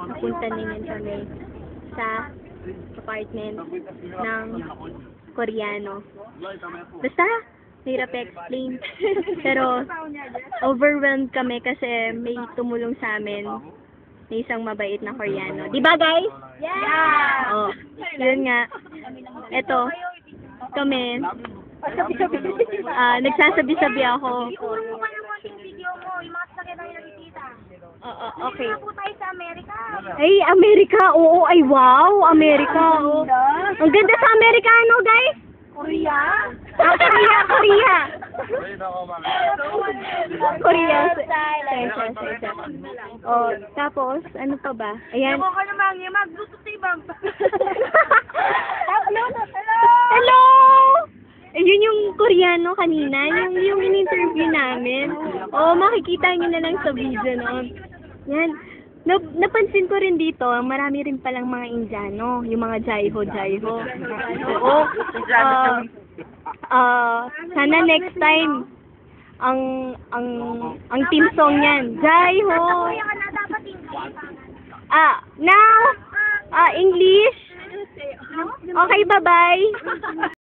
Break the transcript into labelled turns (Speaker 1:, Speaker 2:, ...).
Speaker 1: Napunta din kami sa apartment ng Koreano. Basta, hirap explain. Pero, overwhelmed kami kasi may tumulong sa amin. May isang mabait na Koreano. Diba, guys?
Speaker 2: Yeah!
Speaker 1: Oh, yun nga. Eto, kami, nagsasabi-sabi ako.
Speaker 2: Iuro mo pa ng konting video mo, yung mga sasakyan na nakikita.
Speaker 1: Okay.
Speaker 2: Hindi na po tayo sa Amerika.
Speaker 1: Ay, Amerika! Oo, ay wow! Amerika! Oh. Ang ganda sa Amerikano, guys!
Speaker 2: Korea?
Speaker 1: Ah, Korea! Korea! Korea. Oh, tapos, ano pa ba? Ayan.
Speaker 2: Ako ka naman, yung mag-bluetooth ibang.
Speaker 1: Hello! Ayun yung Koreano kanina, yung in-interview namin. Oh, makikita nyo na lang sa video, no? Yan. Napansin ko rin dito, marami rin palang mga Indiano, yung mga Jaiho. Oo. Sana next time, ang team song yan, Jaiho. Now, English. Okay, bye-bye.